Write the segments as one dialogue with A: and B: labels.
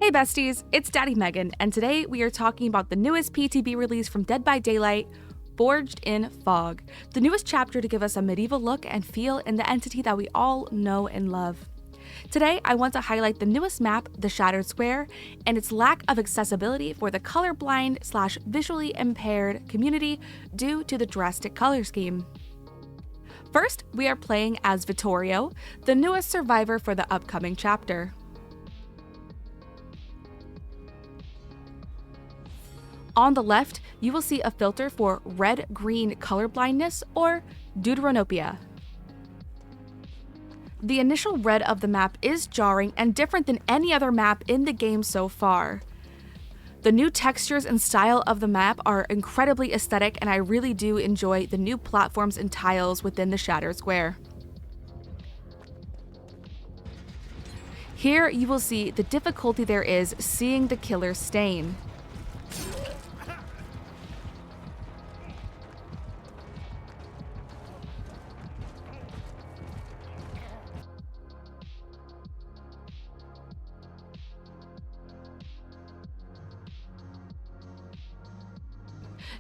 A: Hey besties, it's Daddy Megan, and today we are talking about the newest PTB release from Dead by Daylight, Forged in Fog, the newest chapter to give us a medieval look and feel in the entity that we all know and love. Today, I want to highlight the newest map, the Shattered Square, and its lack of accessibility for the colorblind/visually impaired community due to the drastic color scheme. First, we are playing as Vittorio, the newest survivor for the upcoming chapter. On the left, you will see a filter for red-green colorblindness or deuteranopia. The initial red of the map is jarring and different than any other map in the game so far. The new textures and style of the map are incredibly aesthetic, and I really do enjoy the new platforms and tiles within the Shattered Square. Here you will see the difficulty there is seeing the killer's stain.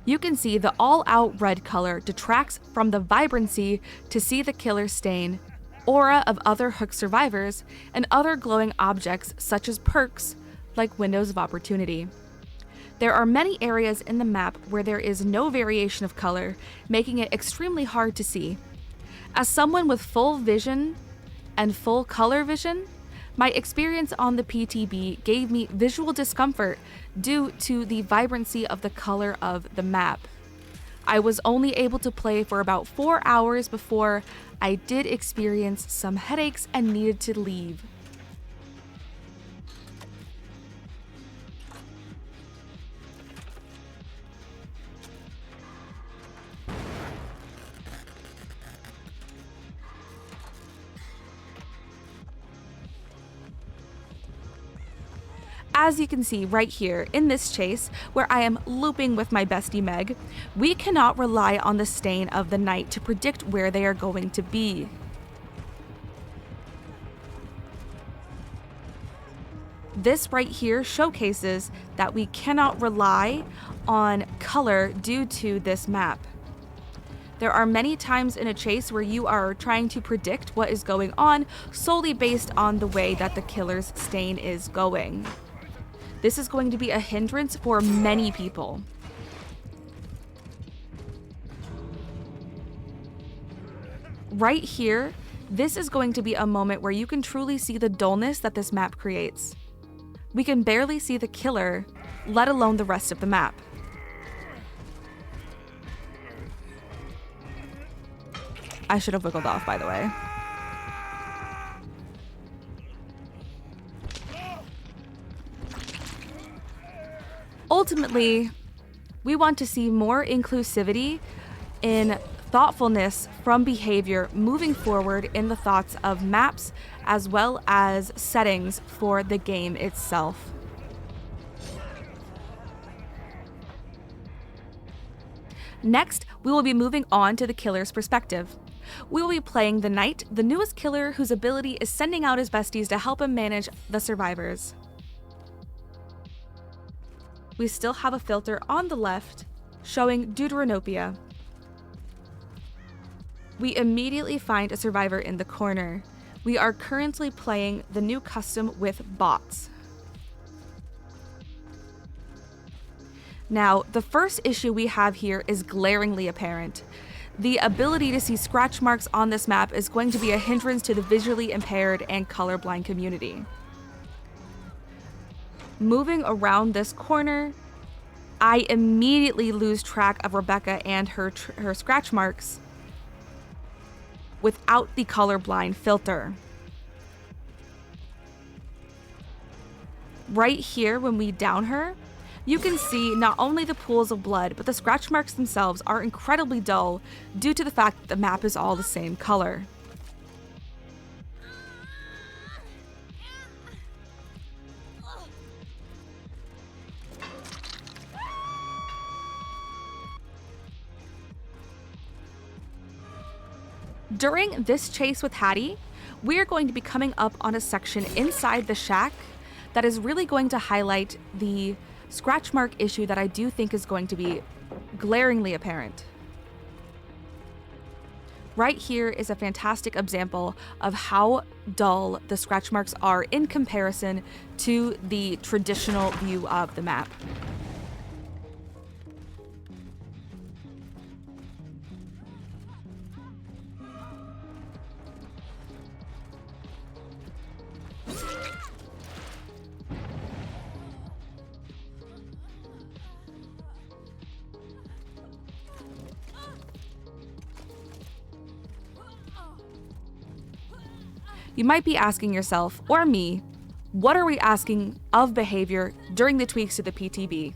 A: You can see the all-out red color detracts from the vibrancy to see the killer stain, aura of other Hook survivors, and other glowing objects such as perks like Windows of Opportunity. There are many areas in the map where there is no variation of color, making it extremely hard to see. As someone with full vision and full color vision, my experience on the PTB gave me visual discomfort due to the vibrancy of the color of the map. I was only able to play for about 4 hours before I did experience some headaches and needed to leave. As you can see right here in this chase, where I am looping with my bestie Meg, we cannot rely on the stain of the night to predict where they are going to be. This right here showcases that we cannot rely on color due to this map. There are many times in a chase where you are trying to predict what is going on solely based on the way that the killer's stain is going. This is going to be a hindrance for many people. Right here, this is going to be a moment where you can truly see the dullness that this map creates. We can barely see the killer, let alone the rest of the map. I should have wiggled off, by the way. Ultimately, we want to see more inclusivity in thoughtfulness from behavior moving forward in the thoughts of maps as well as settings for the game itself. Next, we will be moving on to the killer's perspective. We will be playing the Knight, the newest killer whose ability is sending out his besties to help him manage the survivors. We still have a filter on the left showing deuteranopia. We immediately find a survivor in the corner. We are currently playing the new custom with bots. Now, the first issue we have here is glaringly apparent. The ability to see scratch marks on this map is going to be a hindrance to the visually impaired and colorblind community. Moving around this corner, I immediately lose track of Rebecca and her scratch marks without the colorblind filter. Right here, when we down her, you can see not only the pools of blood, but the scratch marks themselves are incredibly dull due to the fact that the map is all the same color. During this chase with Hattie, we are going to be coming up on a section inside the shack that is really going to highlight the scratch mark issue that I do think is going to be glaringly apparent. Right here is a fantastic example of how dull the scratch marks are in comparison to the traditional view of the map. You might be asking yourself, or me, what are we asking of behavior during the tweaks to the PTB?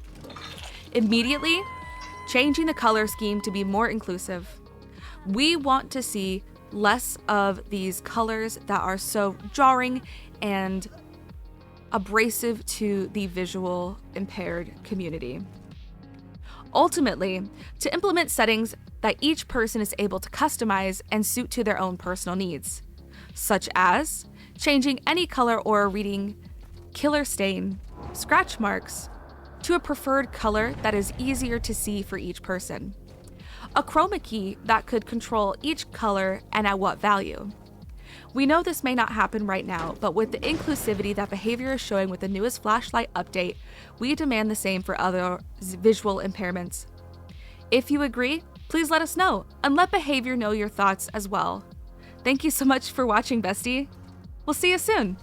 A: Immediately, changing the color scheme to be more inclusive. We want to see less of these colors that are so jarring and abrasive to the visual impaired community. Ultimately, to implement settings that each person is able to customize and suit to their own personal needs, such as changing any color or reading killer stain, scratch marks, to a preferred color that is easier to see for each person. A chroma key that could control each color and at what value. We know this may not happen right now, but with the inclusivity that behavior is showing with the newest flashlight update, we demand the same for other visual impairments. If you agree, please let us know, and let behavior know your thoughts as well. Thank you so much for watching, bestie. We'll see you soon.